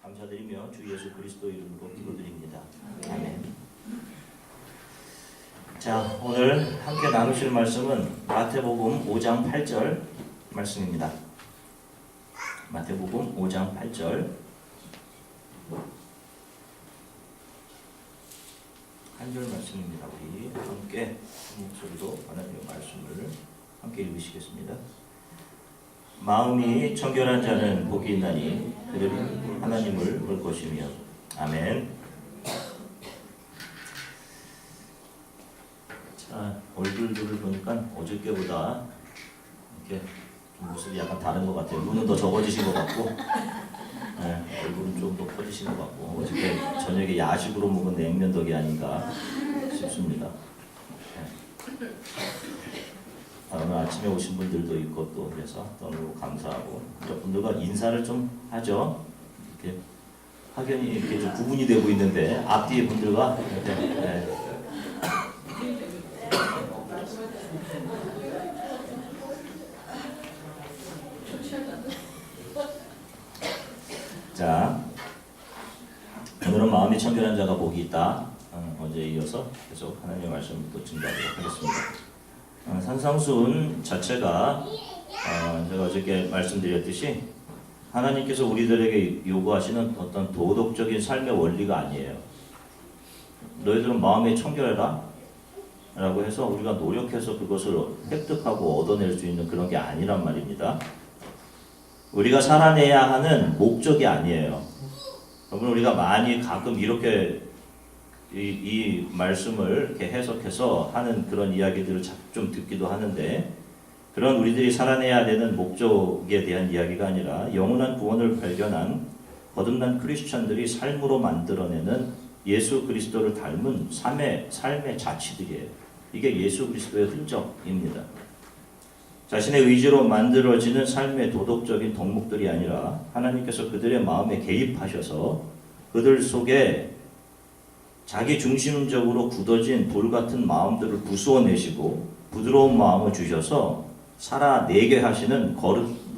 감사드리며 주 예수 그리스도 이름으로 기도드립니다. 아멘. 자, 오늘 함께 나누실 말씀은 마태복음 5장 8절 말씀입니다. 마태복음 5장 8절 한 절 말씀입니다. 우리 함께 목소리로 하나님의 말씀을 함께 읽으시겠습니다. 마음이 청결한 자는 복이 있나니 그들이 하나님을 볼 것이며. 아멘. 자, 얼굴들을 보니까 어저께보다 이렇게 모습이 약간 다른 것 같아요. 눈은 더 적어지신 것 같고, 네, 얼굴은 좀 더 커지신 것 같고, 어저께 저녁에 야식으로 먹은 냉면 덕이 아닌가 싶습니다. 네. 오늘 아침에 오신 분들도 있고 또 그래서 너무 감사하고, 여러분들과 인사를 좀 하죠. 이렇게 확연히 이렇게 좀 구분이 되고 있는데 앞뒤에 분들과 이렇게, 네. 자, 오늘은 마음이 청결한 자가 복이 있다. 어제에 이어서 계속 하나님의 말씀을 또 증거하도록 하겠습니다. 산상수훈 자체가 제가 어저께 말씀드렸듯이 하나님께서 우리들에게 요구하시는 어떤 도덕적인 삶의 원리가 아니에요. 너희들은 마음이 청결해라 라고 해서 우리가 노력해서 그것을 획득하고 얻어낼 수 있는 그런 게 아니란 말입니다. 우리가 살아내야 하는 목적이 아니에요. 여러분, 우리가 많이 가끔 이렇게 이 말씀을 이렇게 해석해서 하는 그런 이야기들을 좀 듣기도 하는데, 그런 우리들이 살아내야 되는 목적에 대한 이야기가 아니라 영원한 구원을 발견한 거듭난 크리스천들이 삶으로 만들어내는 예수 그리스도를 닮은 삶의 자치들이에요. 이게 예수 그리스도의 흔적입니다. 자신의 의지로 만들어지는 삶의 도덕적인 덕목들이 아니라 하나님께서 그들의 마음에 개입하셔서 그들 속에 자기 중심적으로 굳어진 돌같은 마음들을 부수어내시고 부드러운 마음을 주셔서 살아내게 하시는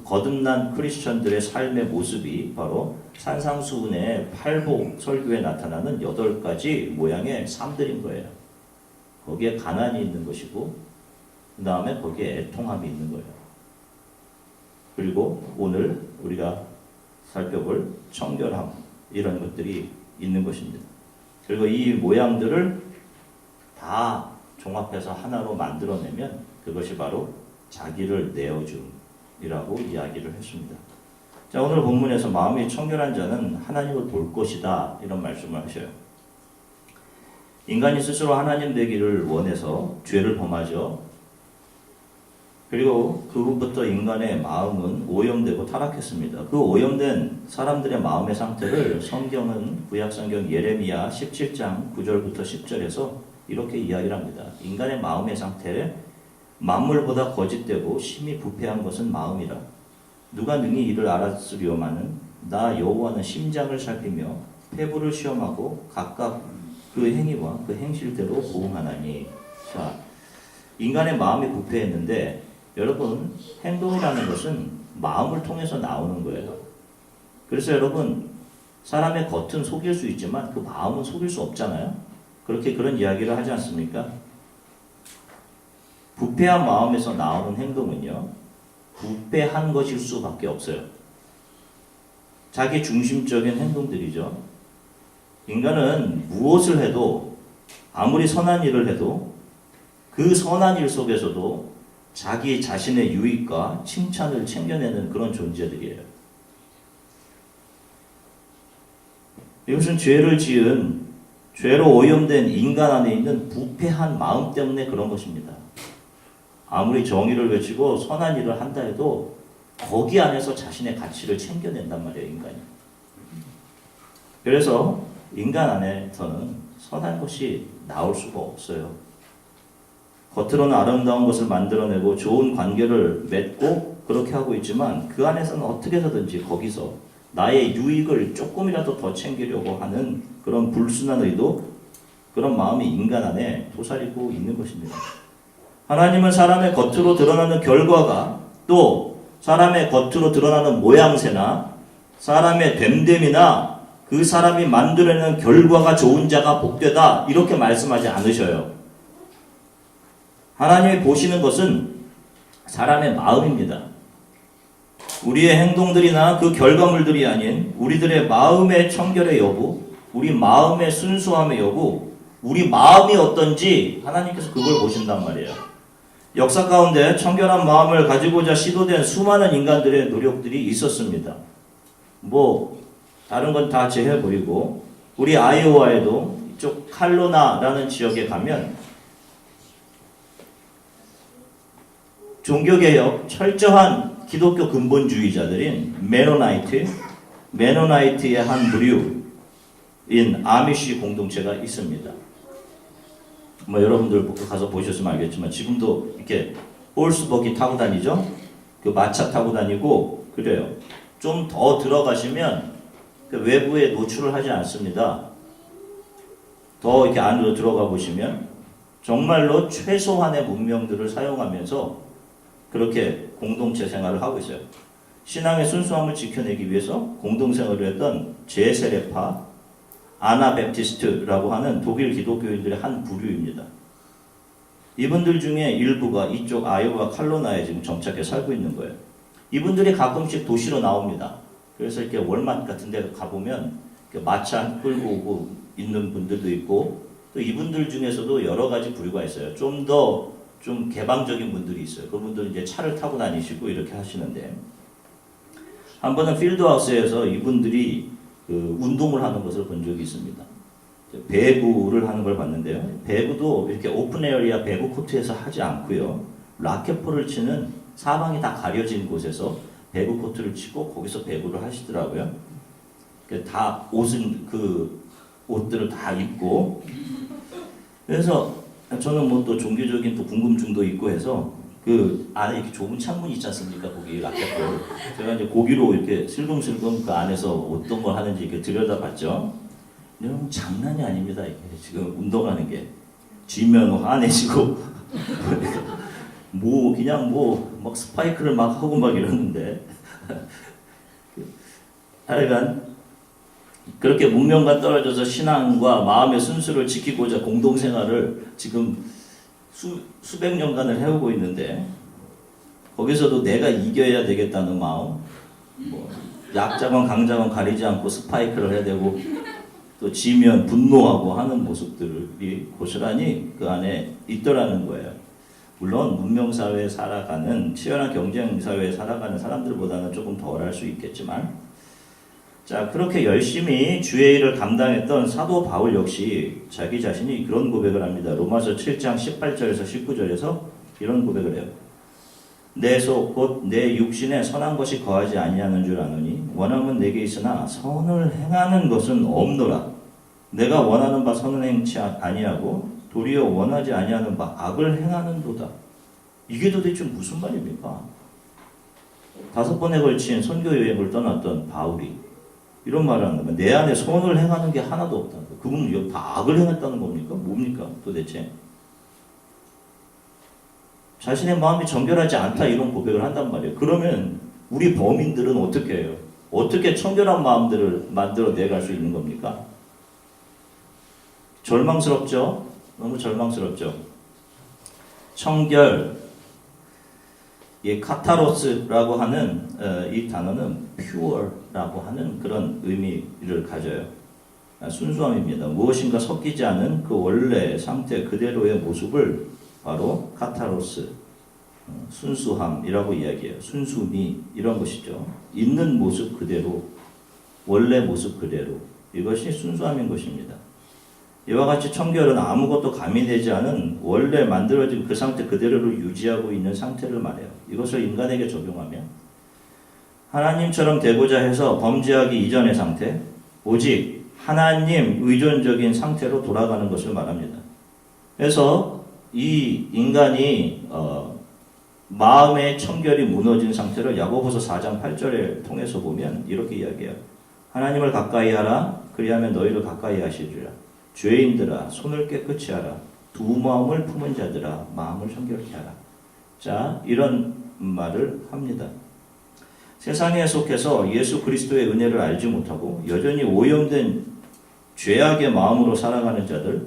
거듭난 크리스천들의 삶의 모습이 바로 산상수훈의 팔복 설교에 나타나는 8가지 모양의 삶들인 거예요. 거기에 가난이 있는 것이고, 그 다음에 거기에 애통함이 있는 거예요. 그리고 오늘 우리가 살펴볼 청결함, 이런 것들이 있는 것입니다. 그리고 이 모양들을 다 종합해서 하나로 만들어내면 그것이 바로 자기를 내어줌이라고 이야기를 했습니다. 자, 오늘 본문에서 마음이 청결한 자는 하나님을 볼 것이다, 이런 말씀을 하셔요. 인간이 스스로 하나님 되기를 원해서 죄를 범하죠. 그리고 그 후부터 인간의 마음은 오염되고 타락했습니다. 그 오염된 사람들의 마음의 상태를 성경은 구약성경 예레미야 17장 9절부터 10절에서 이렇게 이야기를 합니다. 인간의 마음의 상태를 만물보다 거짓되고 심히 부패한 것은 마음이라. 누가 능히 이를 알았으려마는 나 여호와는 심장을 살피며 폐부를 시험하고 각각 그 행위와 그 행실대로 보응하나니. 자, 인간의 마음이 부패했는데 여러분, 행동이라는 것은 마음을 통해서 나오는 거예요. 그래서 여러분, 사람의 겉은 속일 수 있지만 그 마음은 속일 수 없잖아요. 그런 이야기를 하지 않습니까? 부패한 마음에서 나오는 행동은요, 부패한 것일 수밖에 없어요. 자기 중심적인 행동들이죠. 인간은 무엇을 해도, 아무리 선한 일을 해도 그 선한 일 속에서도 자기 자신의 유익과 칭찬을 챙겨내는 그런 존재들이에요. 이것은 죄를 지은, 죄로 오염된 인간 안에 있는 부패한 마음 때문에 그런 것입니다. 아무리 정의를 외치고 선한 일을 한다 해도 거기 안에서 자신의 가치를 챙겨낸단 말이에요, 인간이. 그래서 인간 안에서는 선한 것이 나올 수가 없어요. 겉으로는 아름다운 것을 만들어내고 좋은 관계를 맺고 그렇게 하고 있지만 그 안에서는 어떻게 해서든지 거기서 나의 유익을 조금이라도 더 챙기려고 하는 그런 불순한 의도, 그런 마음이 인간 안에 도사리고 있는 것입니다. 하나님은 사람의 겉으로 드러나는 결과가, 또 사람의 겉으로 드러나는 모양새나 사람의 됨됨이나 그 사람이 만들어내는 결과가 좋은 자가 복되다 이렇게 말씀하지 않으셔요. 하나님이 보시는 것은 사람의 마음입니다. 우리의 행동들이나 그 결과물들이 아닌 우리들의 마음의 청결의 여부, 우리 마음의 순수함의 여부, 우리 마음이 어떤지 하나님께서 그걸 보신단 말이에요. 역사 가운데 청결한 마음을 가지고자 시도된 수많은 인간들의 노력들이 있었습니다. 다른 건 다 제해버리고 우리 아이오와에도 이쪽 칼로나라는 지역에 가면 종교개혁 철저한 기독교 근본주의자들인 메노나이트의 한 부류인 아미쉬 공동체가 있습니다. 여러분들 가서 보셨으면 알겠지만 지금도 이렇게 홀스버기 타고 다니죠? 그 마차 타고 다니고 그래요. 좀 더 들어가시면 그 외부에 노출을 하지 않습니다. 더 이렇게 안으로 들어가 보시면 정말로 최소한의 문명들을 사용하면서 그렇게 공동체 생활을 하고 있어요. 신앙의 순수함을 지켜내기 위해서 공동생활을 했던 제세례파 아나베프티스트라고 하는 독일 기독교인들의 한 부류입니다. 이분들 중에 일부가 이쪽 아이오와 칼로나에 지금 정착해 살고 있는 거예요. 이분들이 가끔씩 도시로 나옵니다. 그래서 이렇게 월마트 같은 데 가보면 마차 끌고 오고 있는 분들도 있고 또 이분들 중에서도 여러 가지 부류가 있어요. 좀 개방적인 분들이 있어요. 그분들은 이제 차를 타고 다니시고 이렇게 하시는데 한 번은 필드하우스에서 이분들이 운동을 하는 것을 본 적이 있습니다. 배구를 하는 걸 봤는데요. 배구도 이렇게 오픈 에어리아 배구 코트에서 하지 않고요. 라켓볼을 치는 사방이 다 가려진 곳에서 배구 코트를 치고 거기서 배구를 하시더라고요. 다 옷들을 다 입고 그래서 저는 또 종교적인 또 궁금증도 있고 해서 그 안에 이렇게 좁은 창문이 있지 않습니까? 거기 라켓볼. 제가 이제 고기로 이렇게 슬금슬금 그 안에서 어떤 걸 하는지 이렇게 들여다봤죠. 여러분 장난이 아닙니다. 이게 지금 운동하는 게 지면 화내시고 그냥 막 스파이크를 막 하고 막 이러는데 하여간 그렇게 문명과 떨어져서 신앙과 마음의 순수를 지키고자 공동생활을 지금 수백 년간을 해오고 있는데 거기서도 내가 이겨야 되겠다는 마음, 약자건 강자건 가리지 않고 스파이크를 해야 되고 또 지면 분노하고 하는 모습들이 고스란히 그 안에 있더라는 거예요. 물론 문명사회에 살아가는 치열한 경쟁사회에 살아가는 사람들보다는 조금 덜할 수 있겠지만 자, 그렇게 열심히 주의 일을 감당했던 사도 바울 역시 자기 자신이 그런 고백을 합니다. 로마서 7장 18절에서 19절에서 이런 고백을 해요. 내 속 곧 내 육신에 선한 것이 거하지 아니하는 줄 아노니 원함은 내게 있으나 선을 행하는 것은 없노라. 내가 원하는 바 선을 행치 아니하고 도리어 원하지 아니하는 바 악을 행하는도다. 이게 도대체 무슨 말입니까? 5번에 걸친 선교 여행을 떠났던 바울이 이런 말을 하는 거예요. 내 안에 선을 행하는 게 하나도 없다는 거예요. 그분은 다 악을 행했다는 겁니까? 뭡니까 도대체? 자신의 마음이 정결하지 않다 이런 고백을 한단 말이에요. 그러면 우리 범인들은 어떻게 해요? 어떻게 청결한 마음들을 만들어 내갈 수 있는 겁니까? 절망스럽죠? 너무 절망스럽죠? 청결, 이 카타로스라고 하는 이 단어는 pure라고 하는 그런 의미를 가져요. 순수함입니다. 무엇인가 섞이지 않은 그 원래 상태 그대로의 모습을 바로 카타로스, 순수함이라고 이야기해요. 순수미 이런 것이죠. 있는 모습 그대로, 원래 모습 그대로 이것이 순수함인 것입니다. 이와 같이 청결은 아무것도 가미되지 않은 원래 만들어진 그 상태 그대로를 유지하고 있는 상태를 말해요. 이것을 인간에게 적용하면 하나님처럼 되고자 해서 범죄하기 이전의 상태, 오직 하나님 의존적인 상태로 돌아가는 것을 말합니다. 그래서 이 인간이 마음의 청결이 무너진 상태를 야고보서 4장 8절을 통해서 보면 이렇게 이야기해요. 하나님을 가까이 하라. 그리하면 너희를 가까이 하시리라. 죄인들아 손을 깨끗이 하라. 두 마음을 품은 자들아 마음을 정결케 하라. 자, 이런 말을 합니다. 세상에 속해서 예수 그리스도의 은혜를 알지 못하고 여전히 오염된 죄악의 마음으로 살아가는 자들,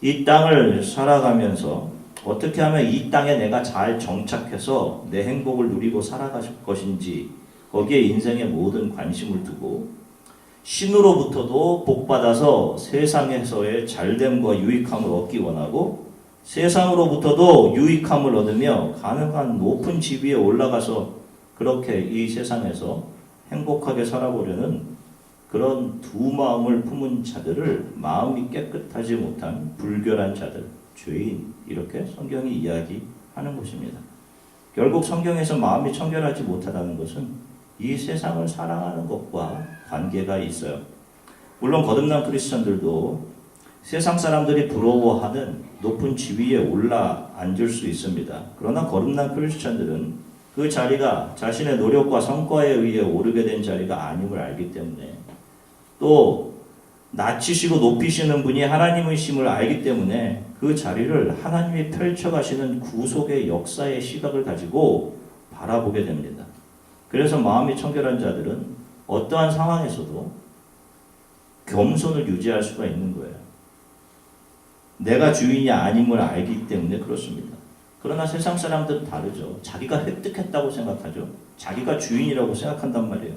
이 땅을 살아가면서 어떻게 하면 이 땅에 내가 잘 정착해서 내 행복을 누리고 살아갈 것인지 거기에 인생의 모든 관심을 두고 신으로부터도 복받아서 세상에서의 잘됨과 유익함을 얻기 원하고 세상으로부터도 유익함을 얻으며 가능한 높은 집 위에 올라가서 그렇게 이 세상에서 행복하게 살아보려는 그런 두 마음을 품은 자들을 마음이 깨끗하지 못한 불결한 자들, 죄인, 이렇게 성경이 이야기하는 것입니다. 결국 성경에서 마음이 청결하지 못하다는 것은 이 세상을 사랑하는 것과 관계가 있어요. 물론 거듭난 크리스천들도 세상 사람들이 부러워하는 높은 지위에 올라 앉을 수 있습니다. 그러나 거듭난 크리스천들은 그 자리가 자신의 노력과 성과에 의해 오르게 된 자리가 아님을 알기 때문에 또 낮추시고 높이시는 분이 하나님이심을 알기 때문에 그 자리를 하나님이 펼쳐가시는 구속의 역사의 시각을 가지고 바라보게 됩니다. 그래서 마음이 청결한 자들은 어떠한 상황에서도 겸손을 유지할 수가 있는 거예요. 내가 주인이 아님을 알기 때문에 그렇습니다. 그러나 세상 사람들은 다르죠. 자기가 획득했다고 생각하죠. 자기가 주인이라고 생각한단 말이에요.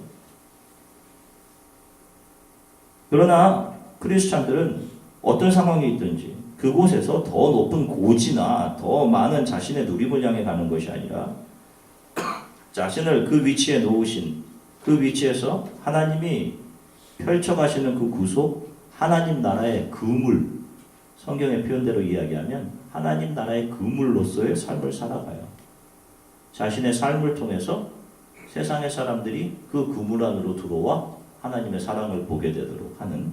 그러나 크리스찬들은 어떤 상황이 있든지 그곳에서 더 높은 고지나 더 많은 자신의 누림을 향해 가는 것이 아니라 자신을 그 위치에 놓으신 그 위치에서 하나님이 펼쳐가시는 그 구속, 하나님 나라의 그물, 성경의 표현대로 이야기하면 하나님 나라의 그물로서의 삶을 살아가요. 자신의 삶을 통해서 세상의 사람들이 그 그물 안으로 들어와 하나님의 사랑을 보게 되도록 하는,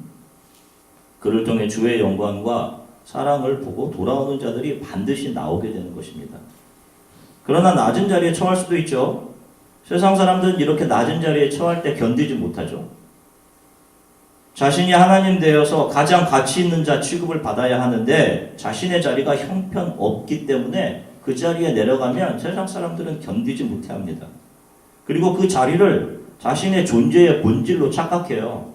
그를 통해 주의 영광과 사랑을 보고 돌아오는 자들이 반드시 나오게 되는 것입니다. 그러나 낮은 자리에 처할 수도 있죠. 세상 사람들은 이렇게 낮은 자리에 처할 때 견디지 못하죠. 자신이 하나님 되어서 가장 가치 있는 자 취급을 받아야 하는데 자신의 자리가 형편없기 때문에 그 자리에 내려가면 세상 사람들은 견디지 못합니다. 그리고 그 자리를 자신의 존재의 본질로 착각해요.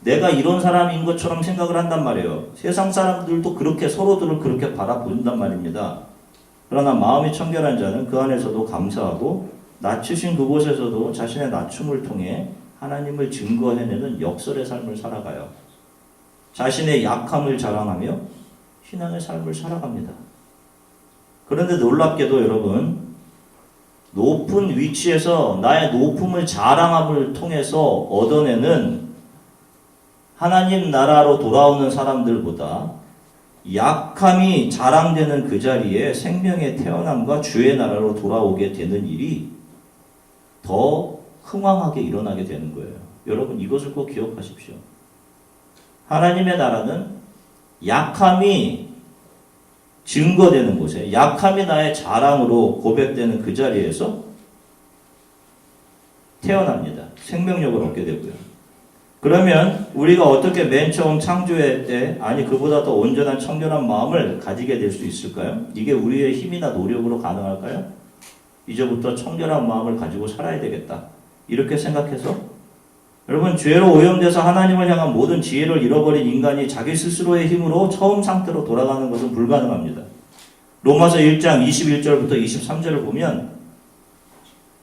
내가 이런 사람인 것처럼 생각을 한단 말이에요. 세상 사람들도 그렇게 서로들을 그렇게 바라본단 말입니다. 그러나 마음이 청결한 자는 그 안에서도 감사하고 낮추신 그곳에서도 자신의 낮춤을 통해 하나님을 증거해내는 역설의 삶을 살아가요. 자신의 약함을 자랑하며 신앙의 삶을 살아갑니다. 그런데 놀랍게도 여러분, 높은 위치에서 나의 높음을 자랑함을 통해서 얻어내는 하나님 나라로 돌아오는 사람들보다 약함이 자랑되는 그 자리에 생명의 태어남과 주의 나라로 돌아오게 되는 일이 더 흥왕하게 일어나게 되는 거예요. 여러분 이것을 꼭 기억하십시오. 하나님의 나라는 약함이 증거되는 곳에, 약함이 나의 자랑으로 고백되는 그 자리에서 태어납니다. 생명력을 얻게 되고요. 그러면 우리가 어떻게 맨 처음 창조의 때, 아니 그보다 더 온전한 청결한 마음을 가지게 될 수 있을까요? 이게 우리의 힘이나 노력으로 가능할까요? 이제부터 청결한 마음을 가지고 살아야 되겠다, 이렇게 생각해서 여러분, 죄로 오염돼서 하나님을 향한 모든 지혜를 잃어버린 인간이 자기 스스로의 힘으로 처음 상태로 돌아가는 것은 불가능합니다. 로마서 1장 21절부터 23절을 보면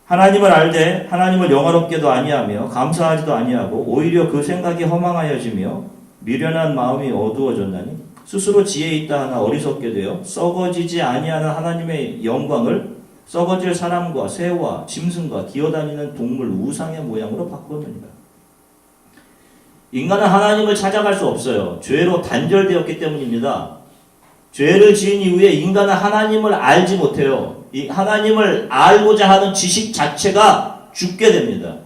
하나님을 알되 하나님을 영화롭게도 아니하며 감사하지도 아니하고 오히려 그 생각이 허망하여지며 미련한 마음이 어두워졌나니 스스로 지혜 있다 하나 어리석게 되어 썩어지지 아니하는 하나님의 영광을 썩어질 사람과 새와 짐승과 기어다니는 동물 우상의 모양으로 바꾸었느니라. 인간은 하나님을 찾아갈 수 없어요. 죄로 단절되었기 때문입니다. 죄를 지은 이후에 인간은 하나님을 알지 못해요. 이 하나님을 알고자 하는 지식 자체가 죽게 됩니다.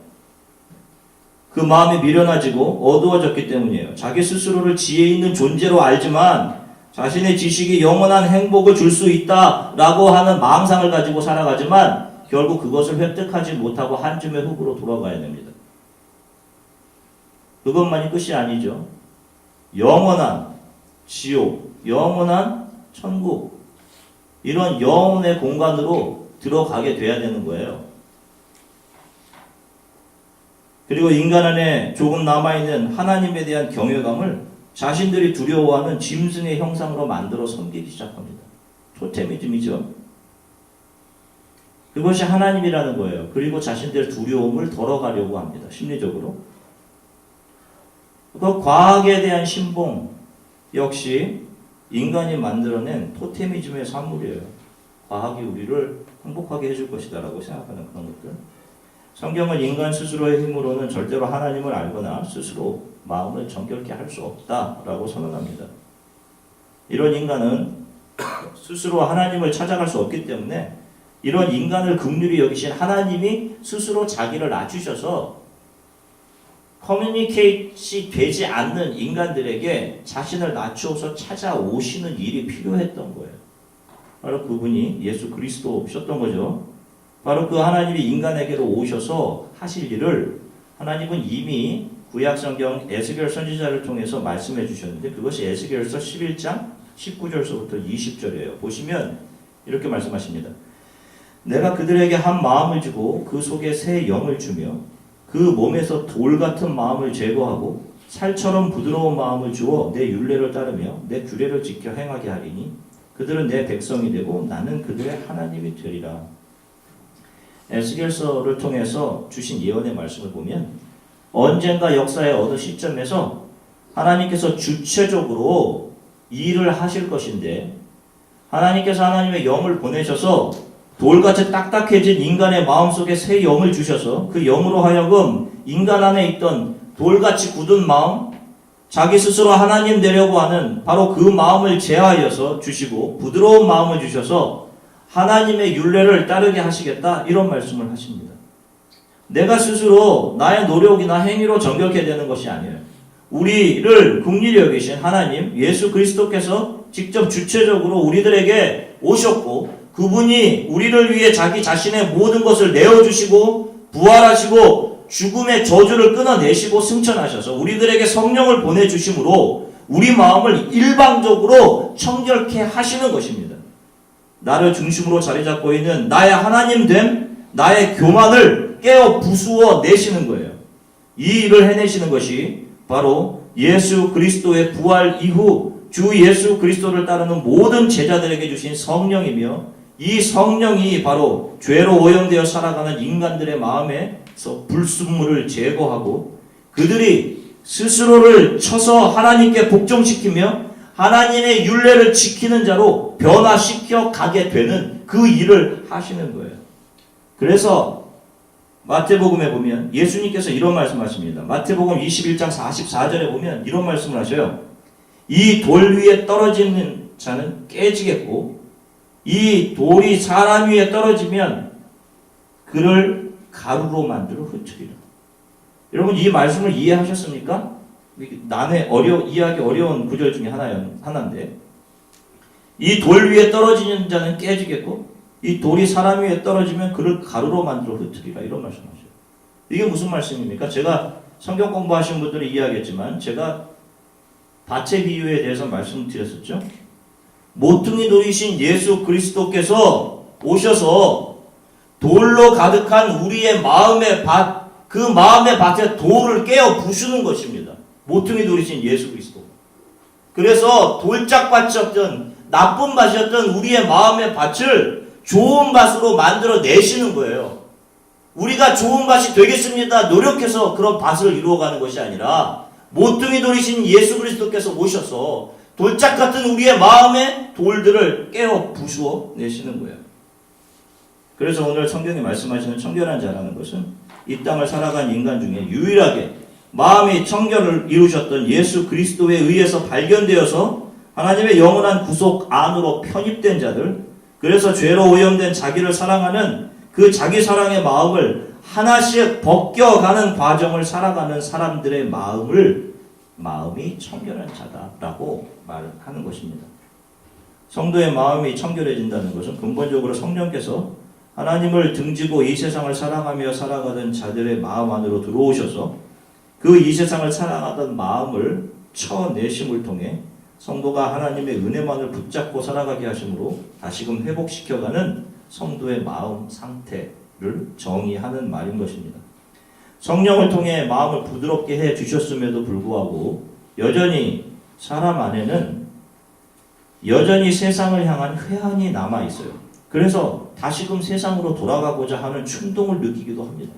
그 마음이 미련해지고 어두워졌기 때문이에요. 자기 스스로를 지혜 있는 존재로 알지만 자신의 지식이 영원한 행복을 줄 수 있다라고 하는 망상을 가지고 살아가지만 결국 그것을 획득하지 못하고 한 줌의 흙으로 돌아가야 됩니다. 그것만이 끝이 아니죠. 영원한 지옥, 영원한 천국, 이런 영혼의 공간으로 들어가게 돼야 되는 거예요. 그리고 인간 안에 조금 남아있는 하나님에 대한 경외감을 자신들이 두려워하는 짐승의 형상으로 만들어 섬기기 시작합니다. 토테미즘이죠. 그것이 하나님이라는 거예요. 그리고 자신들의 두려움을 덜어가려고 합니다. 심리적으로. 그 과학에 대한 신봉 역시 인간이 만들어낸 토테미즘의 산물이에요. 과학이 우리를 행복하게 해줄 것이다 라고 생각하는 그런 것들. 성경은 인간 스스로의 힘으로는 절대로 하나님을 알거나 스스로 마음을 정결케 할 수 없다라고 선언합니다. 이런 인간은 스스로 하나님을 찾아갈 수 없기 때문에 이런 인간을 긍휼히 여기신 하나님이 스스로 자기를 낮추셔서 커뮤니케이트이 되지 않는 인간들에게 자신을 낮추어서 찾아오시는 일이 필요했던 거예요. 바로 그분이 예수 그리스도셨던 거죠. 바로 그 하나님이 인간에게로 오셔서 하실 일을 하나님은 이미 구약성경 에스겔 선지자를 통해서 말씀해 주셨는데 그것이 에스겔서 11장 19절서부터 20절이에요. 보시면 이렇게 말씀하십니다. 내가 그들에게 한 마음을 주고 그 속에 새 영을 주며 그 몸에서 돌 같은 마음을 제거하고 살처럼 부드러운 마음을 주어 내 율례를 따르며 내 규례를 지켜 행하게 하리니 그들은 내 백성이 되고 나는 그들의 하나님이 되리라. 에스겔서를 통해서 주신 예언의 말씀을 보면 언젠가 역사의 어느 시점에서 하나님께서 주체적으로 일을 하실 것인데 하나님께서 하나님의 영을 보내셔서 돌같이 딱딱해진 인간의 마음속에 새 영을 주셔서 그 영으로 하여금 인간 안에 있던 돌같이 굳은 마음, 자기 스스로 하나님 되려고 하는 바로 그 마음을 제하여서 주시고 부드러운 마음을 주셔서 하나님의 율례를 따르게 하시겠다 이런 말씀을 하십니다. 내가 스스로 나의 노력이나 행위로 정결케 되는 것이 아니에요. 우리를 긍휼히 여기신 하나님 예수 그리스도께서 직접 주체적으로 우리들에게 오셨고 그분이 우리를 위해 자기 자신의 모든 것을 내어주시고 부활하시고 죽음의 저주를 끊어내시고 승천하셔서 우리들에게 성령을 보내주심으로 우리 마음을 일방적으로 청결케 하시는 것입니다. 나를 중심으로 자리 잡고 있는 나의 하나님됨, 나의 교만을 깨어 부수어 내시는 거예요. 이 일을 해내시는 것이 바로 예수 그리스도의 부활 이후 주 예수 그리스도를 따르는 모든 제자들에게 주신 성령이며 이 성령이 바로 죄로 오염되어 살아가는 인간들의 마음에서 불순물을 제거하고 그들이 스스로를 쳐서 하나님께 복종시키며 하나님의 율례를 지키는 자로 변화시켜 가게 되는 그 일을 하시는 거예요. 그래서 마태복음에 보면 예수님께서 이런 말씀하십니다. 마태복음 21장 44절에 보면 이런 말씀을 하셔요. 이 돌 위에 떨어지는 자는 깨지겠고 이 돌이 사람 위에 떨어지면 그를 가루로 만들어 흩으리라. 여러분 이 말씀을 이해하셨습니까? 이해하기 어려운 구절 중에 하나인데 이 돌 위에 떨어지는 자는 깨지겠고 이 돌이 사람 위에 떨어지면 그를 가루로 만들어 흩으리라 이런 말씀하셔요. 이게 무슨 말씀입니까? 제가 성경 공부하신 분들은 이해하겠지만 제가 밭의 비유에 대해서 말씀드렸었죠. 모퉁이 돌이신 예수 그리스도께서 오셔서 돌로 가득한 우리의 마음의 밭, 그 마음의 밭에 돌을 깨어 부수는 것입니다. 모퉁이 돌이신 예수 그리스도. 그래서 돌짝밭이었던 나쁜 밭이었던 우리의 마음의 밭을 좋은 밭으로 만들어 내시는 거예요. 우리가 좋은 밭이 되겠습니다. 노력해서 그런 밭을 이루어가는 것이 아니라 모퉁이 돌이신 예수 그리스도께서 오셔서 돌짝 같은 우리의 마음의 돌들을 깨어 부수어 내시는 거예요. 그래서 오늘 성경이 말씀하시는 청결한 자라는 것은 이 땅을 살아간 인간 중에 유일하게 마음의 청결을 이루셨던 예수 그리스도에 의해서 발견되어서 하나님의 영원한 구속 안으로 편입된 자들, 그래서 죄로 오염된 자기를 사랑하는 그 자기 사랑의 마음을 하나씩 벗겨가는 과정을 살아가는 사람들의 마음이 청결한 자다라고 말하는 것입니다. 성도의 마음이 청결해진다는 것은 근본적으로 성령께서 하나님을 등지고 이 세상을 사랑하며 살아가던 자들의 마음 안으로 들어오셔서 그 이 세상을 사랑하던 마음을 쳐내심을 통해 성도가 하나님의 은혜만을 붙잡고 살아가게 하심으로 다시금 회복시켜가는 성도의 마음 상태를 정의하는 말인 것입니다. 성령을 통해 마음을 부드럽게 해 주셨음에도 불구하고 여전히 사람 안에는 여전히 세상을 향한 회한이 남아 있어요. 그래서 다시금 세상으로 돌아가고자 하는 충동을 느끼기도 합니다.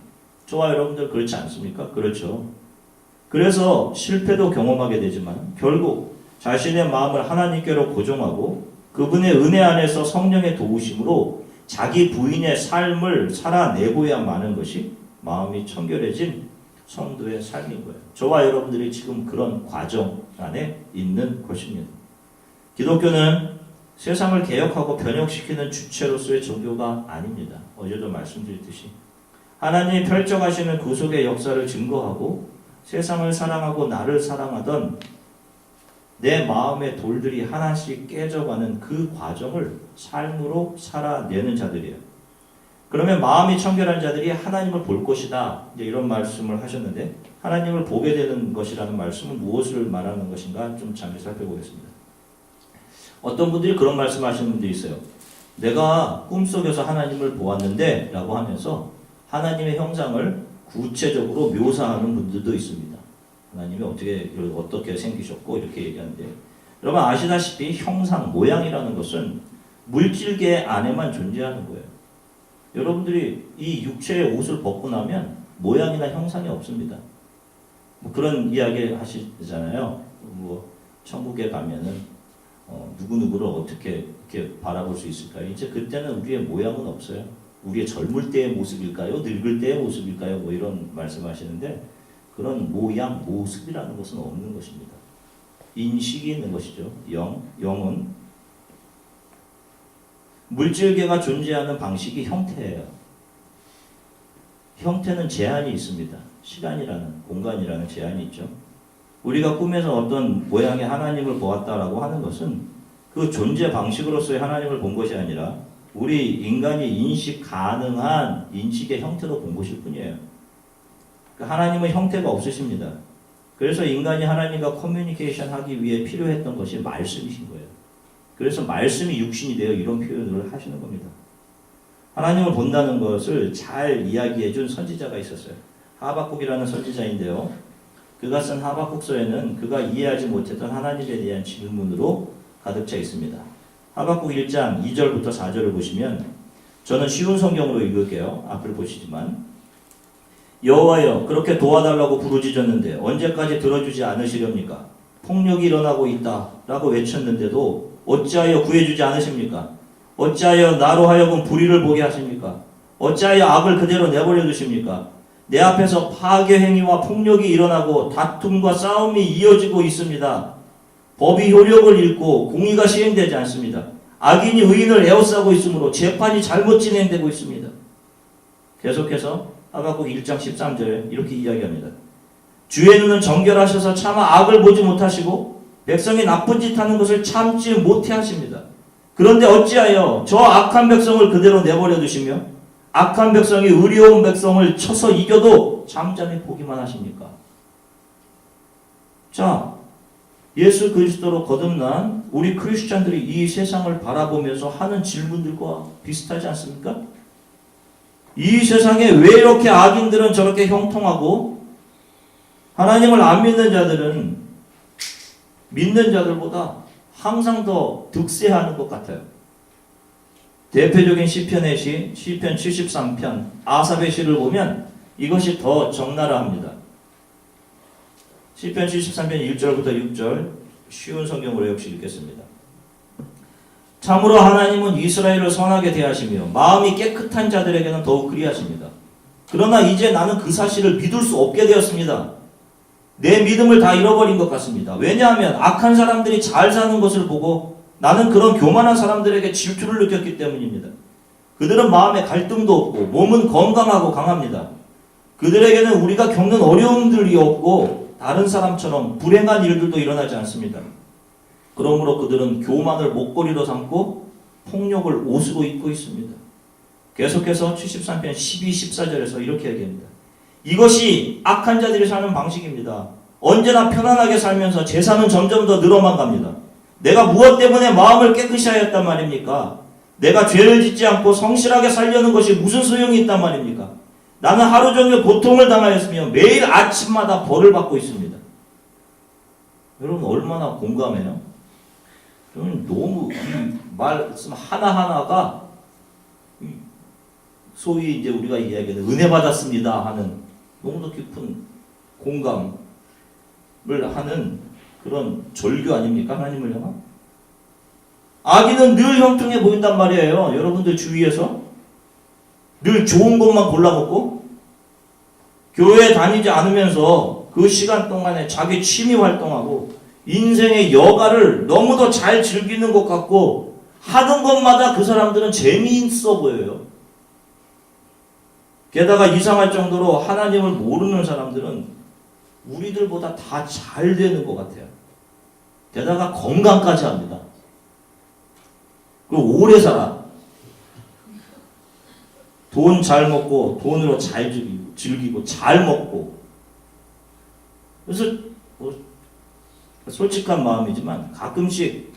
저와 여러분들 그렇지 않습니까? 그렇죠. 그래서 실패도 경험하게 되지만 결국 자신의 마음을 하나님께로 고정하고 그분의 은혜 안에서 성령의 도우심으로 자기 부인의 삶을 살아내고야만 하는 것이 마음이 청결해진 성도의 삶인 거예요. 저와 여러분들이 지금 그런 과정 안에 있는 것입니다. 기독교는 세상을 개혁하고 변혁시키는 주체로서의 종교가 아닙니다. 어제도 말씀드렸듯이 하나님이 펼쳐가시는 구속의 역사를 증거하고 세상을 사랑하고 나를 사랑하던 내 마음의 돌들이 하나씩 깨져가는 그 과정을 삶으로 살아내는 자들이에요. 그러면 마음이 청결한 자들이 하나님을 볼 것이다. 이제 이런 말씀을 하셨는데 하나님을 보게 되는 것이라는 말씀은 무엇을 말하는 것인가 좀 잠시 살펴보겠습니다. 어떤 분들이 그런 말씀하시는 분들이 있어요. 내가 꿈속에서 하나님을 보았는데 라고 하면서 하나님의 형상을 구체적으로 묘사하는 분들도 있습니다. 하나님이 어떻게 생기셨고 이렇게 얘기하는데 여러분 아시다시피 형상, 모양이라는 것은 물질계 안에만 존재하는 거예요. 여러분들이 이 육체의 옷을 벗고 나면 모양이나 형상이 없습니다. 뭐 그런 이야기 하시잖아요. 뭐 천국에 가면은 누구누구를 어떻게 이렇게 바라볼 수 있을까요? 이제 그때는 우리의 모양은 없어요. 우리의 젊을 때의 모습일까요? 늙을 때의 모습일까요? 뭐 이런 말씀하시는데 그런 모양, 모습이라는 것은 없는 것입니다. 인식이 있는 것이죠. 영은 물질계가 존재하는 방식이 형태예요. 형태는 제한이 있습니다. 시간이라는, 공간이라는 제한이 있죠. 우리가 꿈에서 어떤 모양의 하나님을 보았다라고 하는 것은 그 존재 방식으로서의 하나님을 본 것이 아니라 우리 인간이 인식 가능한 인식의 형태로 본 것일 뿐이에요. 하나님은 형태가 없으십니다. 그래서 인간이 하나님과 커뮤니케이션 하기 위해 필요했던 것이 말씀이신 거예요. 그래서 말씀이 육신이 되어 이런 표현을 하시는 겁니다. 하나님을 본다는 것을 잘 이야기해 준 선지자가 있었어요. 하박국이라는 선지자인데요. 그가 쓴 하박국서에는 그가 이해하지 못했던 하나님에 대한 질문으로 가득 차 있습니다. 하박국 1장 2절부터 4절을 보시면 저는 쉬운 성경으로 읽을게요. 앞을 보시지만 여호와여 그렇게 도와달라고 부르짖었는데 언제까지 들어주지 않으시렵니까? 폭력이 일어나고 있다 라고 외쳤는데도 어찌하여 구해주지 않으십니까? 어찌하여 나로 하여금 불의를 보게 하십니까? 어찌하여 악을 그대로 내버려 두십니까? 내 앞에서 파괴 행위와 폭력이 일어나고 다툼과 싸움이 이어지고 있습니다. 법이 효력을 잃고 공의가 시행되지 않습니다. 악인이 의인을 에워싸고 있으므로 재판이 잘못 진행되고 있습니다. 계속해서 하박국 1장 13절 이렇게 이야기합니다. 주의 눈은 정결하셔서 차마 악을 보지 못하시고 백성이 나쁜 짓 하는 것을 참지 못해 하십니다. 그런데 어찌하여 저 악한 백성을 그대로 내버려 두시며 악한 백성이 의로운 백성을 쳐서 이겨도 잠잠히 보기만 하십니까? 자, 예수 그리스도로 거듭난 우리 크리스찬들이 이 세상을 바라보면서 하는 질문들과 비슷하지 않습니까? 이 세상에 왜 이렇게 악인들은 저렇게 형통하고 하나님을 안 믿는 자들은 믿는 자들보다 항상 더 득세하는 것 같아요. 대표적인 시편의 시, 시편 73편 아삽의 시를 보면 이것이 더 적나라합니다. 시편 73편 1절부터 6절 쉬운 성경으로 역시 읽겠습니다. 참으로 하나님은 이스라엘을 선하게 대하시며 마음이 깨끗한 자들에게는 더욱 그리하십니다. 그러나 이제 나는 그 사실을 믿을 수 없게 되었습니다. 내 믿음을 다 잃어버린 것 같습니다. 왜냐하면 악한 사람들이 잘 사는 것을 보고 나는 그런 교만한 사람들에게 질투를 느꼈기 때문입니다. 그들은 마음에 갈등도 없고 몸은 건강하고 강합니다. 그들에게는 우리가 겪는 어려움들이 없고 다른 사람처럼 불행한 일들도 일어나지 않습니다. 그러므로 그들은 교만을 목걸이로 삼고 폭력을 옷으로 입고 있습니다. 계속해서 73편 12, 14절에서 이렇게 얘기합니다. 이것이 악한 자들이 사는 방식입니다. 언제나 편안하게 살면서 재산은 점점 더 늘어만 갑니다. 내가 무엇 때문에 마음을 깨끗이 하였단 말입니까? 내가 죄를 짓지 않고 성실하게 살려는 것이 무슨 소용이 있단 말입니까? 나는 하루 종일 고통을 당하였으며 매일 아침마다 벌을 받고 있습니다. 여러분 얼마나 공감해요? 저는 너무 이 말씀 하나하나가 소위 이제 우리가 이야기하는 은혜 받았습니다 하는 너무도 깊은 공감을 하는 그런 절규 아닙니까? 하나님을 향한? 악인은 늘 형통해 보인단 말이에요. 여러분들 주위에서 늘 좋은 것만 골라먹고 교회 다니지 않으면서 그 시간 동안에 자기 취미 활동하고 인생의 여가를 너무도 잘 즐기는 것 같고 하는 것마다 그 사람들은 재미있어 보여요. 게다가 이상할 정도로 하나님을 모르는 사람들은 우리들보다 다 잘 되는 것 같아요. 게다가 건강까지 합니다. 그리고 오래 살아. 돈 잘 먹고 돈으로 잘 즐기고 잘 먹고. 그래서 뭐 솔직한 마음이지만 가끔씩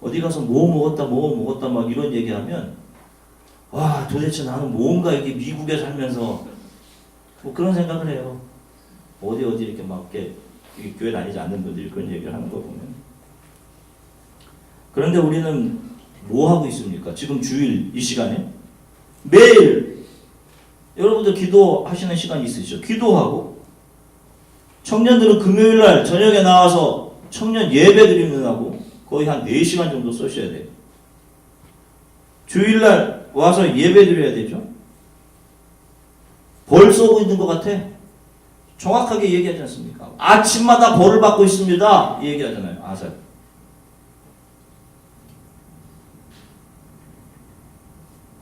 어디 가서 뭐 먹었다 막 이런 얘기하면 와 도대체 나는 뭔가 이렇게 미국에 살면서 뭐 그런 생각을 해요. 어디 이렇게 막 이렇게 교회 다니지 않는 분들이 그런 얘기를 하는 거 보면. 그런데 우리는 뭐 하고 있습니까? 지금 주일 이 시간에 매일 여러분들 기도하시는 시간이 있으시죠? 기도하고 청년들은 금요일날 저녁에 나와서 청년 예배 드리느라고 거의 한 4시간 정도 쓰셔야 돼요. 주일날 와서 예배 드려야 되죠. 벌 쏘고 있는 것 같아. 정확하게 얘기하지 않습니까? 아침마다 벌을 받고 있습니다. 이 얘기하잖아요. 아살.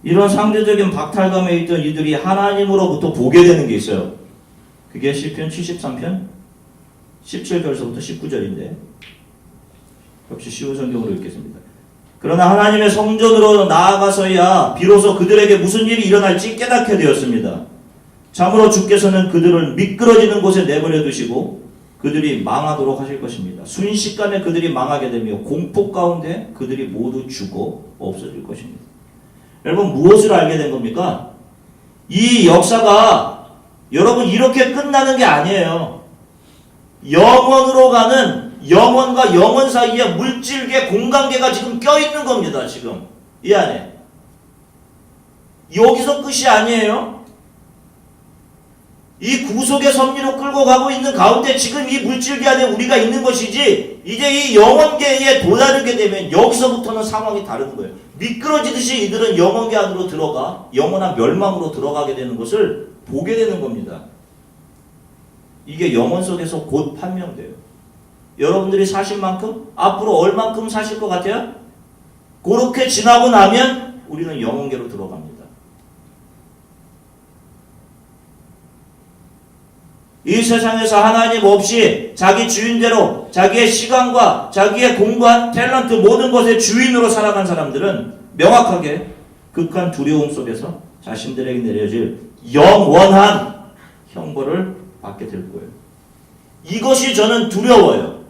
이런 상대적인 박탈감에 있던 이들이 하나님으로부터 보게 되는 게 있어요. 그게 시편 73편 17절서부터 19절인데 역시 쉬운 성경으로 읽겠습니다. 그러나 하나님의 성전으로 나아가서야 비로소 그들에게 무슨 일이 일어날지 깨닫게 되었습니다. 참으로 주께서는 그들을 미끄러지는 곳에 내버려 두시고 그들이 망하도록 하실 것입니다. 순식간에 그들이 망하게 되며 공포 가운데 그들이 모두 죽어 없어질 것입니다. 여러분 무엇을 알게 된 겁니까? 이 역사가 여러분 이렇게 끝나는 게 아니에요. 영원으로 가는 영원과 영원 사이에 물질계 공간계가 지금 껴있는 겁니다. 지금 이 안에. 여기서 끝이 아니에요. 이 구속의 섭리로 끌고 가고 있는 가운데 지금 이 물질계 안에 우리가 있는 것이지 이제 이 영원계에 도달하게 되면 여기서부터는 상황이 다른 거예요. 미끄러지듯이 이들은 영원계 안으로 들어가 영원한 멸망으로 들어가게 되는 것을 보게 되는 겁니다. 이게 영혼 속에서 곧 판명돼요. 여러분들이 사실 만큼 앞으로 얼만큼 사실 것 같아요? 그렇게 지나고 나면 우리는 영혼계로 들어갑니다. 이 세상에서 하나님 없이 자기 주인대로 자기의 시간과 자기의 공부한 탤런트 모든 것의 주인으로 살아간 사람들은 명확하게 극한 두려움 속에서 자신들에게 내려질 영원한 형벌을 받게 될 거예요. 이것이 저는 두려워요.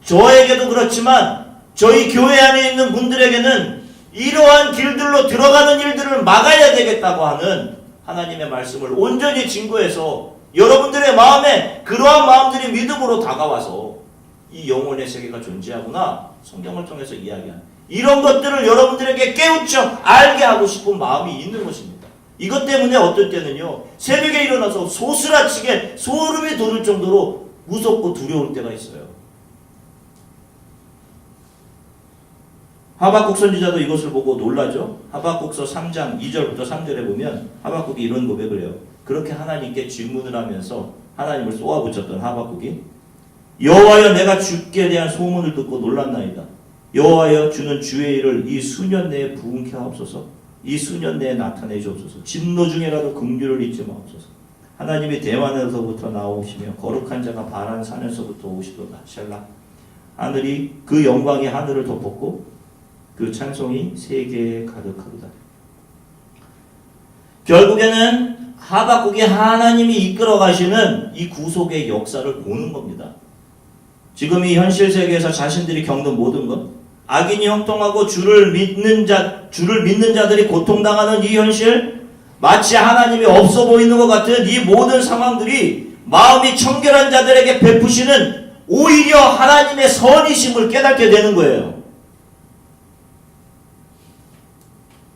저에게도 그렇지만 저희 교회 안에 있는 분들에게는 이러한 길들로 들어가는 일들을 막아야 되겠다고 하는 하나님의 말씀을 온전히 증거해서 여러분들의 마음에 그러한 마음들이 믿음으로 다가와서 이 영혼의 세계가 존재하구나 성경을 통해서 이야기하는 이런 것들을 여러분들에게 깨우쳐 알게 하고 싶은 마음이 있는 것입니다. 이것 때문에 어떨 때는요 새벽에 일어나서 소스라치게 소름이 돋을 정도로 무섭고 두려울 때가 있어요. 하박국 선지자도 이것을 보고 놀라죠. 하박국서 3장 2절부터 3절에 보면 하박국이 이런 고백을 해요. 그렇게 하나님께 질문을 하면서 하나님을 쏘아붙였던 하박국이 여호와여 내가 주께 대한 소문을 듣고 놀랐나이다. 여호와여 주는 주의 일을 이 수년 내에 부응케 하옵소서. 이 수년 내에 나타내 주옵소서. 진노 중에라도 긍휼을 잊지 마옵소서. 하나님이 대만에서부터 나오시며 거룩한 자가 바란 산에서부터 오시도다. 셀라. 하늘이 그 영광이 하늘을 덮었고 그 찬송이 세계에 가득하도다. 결국에는 하박국이 하나님이 이끌어 가시는 이 구속의 역사를 보는 겁니다. 지금 이 현실 세계에서 자신들이 겪는 모든 것, 악인이 형통하고 주를 믿는 자들이 고통당하는 이 현실, 마치 하나님이 없어 보이는 것 같은 이 모든 상황들이 마음이 청결한 자들에게 베푸시는 오히려 하나님의 선이심을 깨닫게 되는 거예요.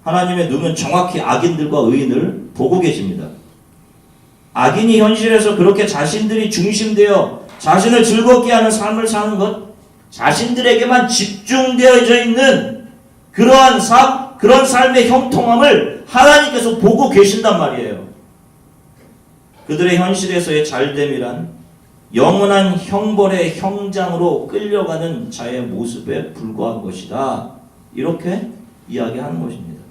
하나님의 눈은 정확히 악인들과 의인을 보고 계십니다. 악인이 현실에서 그렇게 자신들이 중심되어 자신을 즐겁게 하는 삶을 사는 것, 자신들에게만 집중되어져 있는 그러한 삶, 그런 삶의 형통함을 하나님께서 보고 계신단 말이에요. 그들의 현실에서의 잘됨이란 영원한 형벌의 형장으로 끌려가는 자의 모습에 불과한 것이다. 이렇게 이야기하는 것입니다.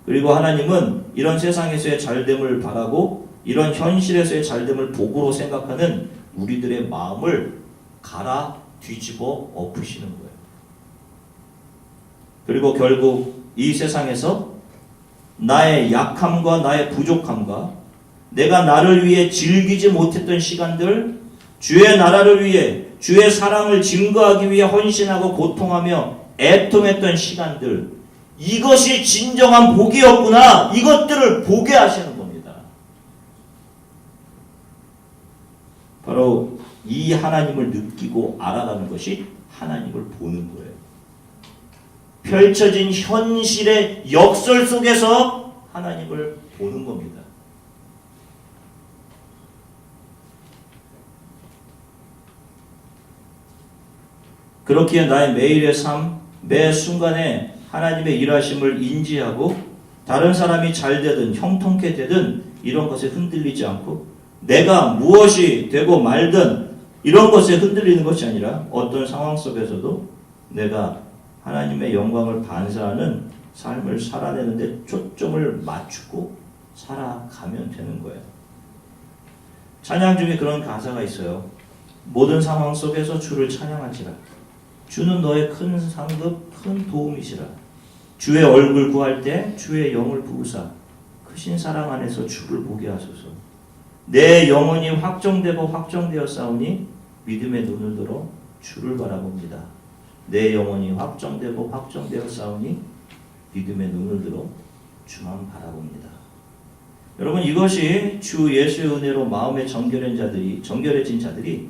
그리고 하나님은 이런 세상에서의 잘됨을 바라고 이런 현실에서의 잘됨을 복으로 생각하는 우리들의 마음을 갈아 뒤집어 엎으시는 거예요. 그리고 결국 이 세상에서 나의 약함과 나의 부족함과 내가 나를 위해 즐기지 못했던 시간들, 주의 나라를 위해 주의 사랑을 증거하기 위해 헌신하고 고통하며 애통했던 시간들, 이것이 진정한 복이었구나. 이것들을 보게 하시는 겁니다. 바로 이 하나님을 느끼고 알아가는 것이 하나님을 보는 거예요. 펼쳐진 현실의 역설 속에서 하나님을 보는 겁니다. 그렇기에 나의 매일의 삶, 매 순간에 하나님의 일하심을 인지하고 다른 사람이 잘 되든 형통케 되든 이런 것에 흔들리지 않고 내가 무엇이 되고 말든 이런 것에 흔들리는 것이 아니라 어떤 상황 속에서도 내가 하나님의 영광을 반사하는 삶을 살아내는데 초점을 맞추고 살아가면 되는 거예요. 찬양 중에 그런 가사가 있어요. 모든 상황 속에서 주를 찬양하지라. 주는 너의 큰 상급, 큰 도움이시라. 주의 얼굴 구할 때 주의 영을 부으사 크신 사랑 안에서 주를 보게 하소서. 내 영혼이 확정되고 확정되어 싸우니 믿음의 눈을 들어 주를 바라봅니다. 내 영혼이 확정되고 확정되어 싸우니 믿음의 눈을 들어 주만 바라봅니다. 여러분, 이것이 주 예수의 은혜로 마음에 정결해진 자들이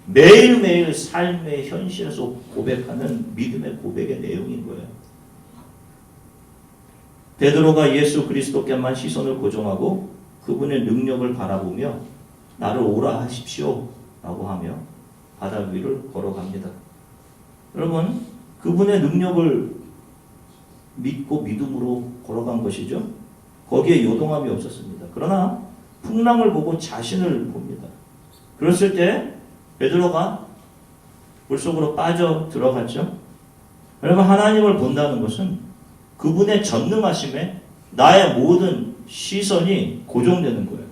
매일매일 삶의 현실에서 고백하는 믿음의 고백의 내용인 거예요. 베드로가 예수 그리스도께만 시선을 고정하고 그분의 능력을 바라보며 나를 오라 하십시오 라고 하며 바다 위를 걸어갑니다. 여러분, 그분의 능력을 믿고 믿음으로 걸어간 것이죠. 거기에 요동함이 없었습니다. 그러나 풍랑을 보고 자신을 봅니다. 그랬을 때 베드로가 물속으로 빠져 들어갔죠. 여러분, 하나님을 본다는 것은 그분의 전능하심에 나의 모든 시선이 고정되는 거예요.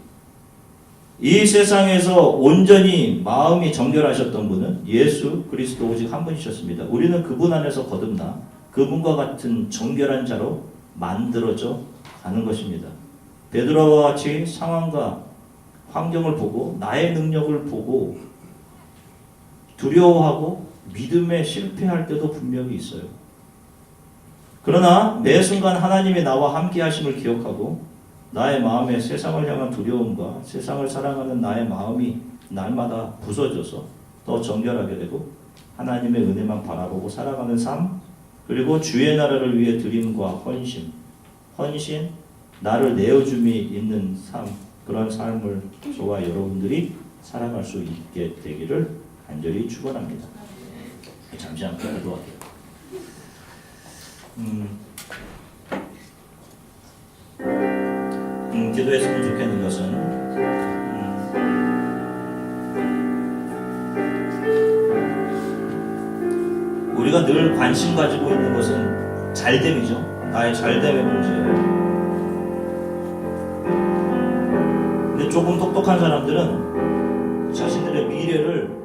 이 세상에서 온전히 마음이 정결하셨던 분은 예수 그리스도 오직 한 분이셨습니다. 우리는 그분 안에서 거듭나 그분과 같은 정결한 자로 만들어져 가는 것입니다. 베드로와 같이 상황과 환경을 보고 나의 능력을 보고 두려워하고 믿음에 실패할 때도 분명히 있어요. 그러나 매 순간 하나님이 나와 함께 하심을 기억하고 나의 마음에 세상을 향한 두려움과 세상을 사랑하는 나의 마음이 날마다 부서져서 더 정결하게 되고 하나님의 은혜만 바라보고 살아가는 삶, 그리고 주의 나라를 위해 드림과 헌신, 나를 내어줌이 있는 삶, 그런 삶을 저와 여러분들이 살아갈 수 있게 되기를 간절히 축원합니다. 잠시 함께 기도할게요. 기도했으면 좋겠는 것은 우리가 늘 관심 가지고 있는 것은 잘됨이죠. 나의 잘됨의 문제예요. 근데 조금 똑똑한 사람들은 자신들의 미래를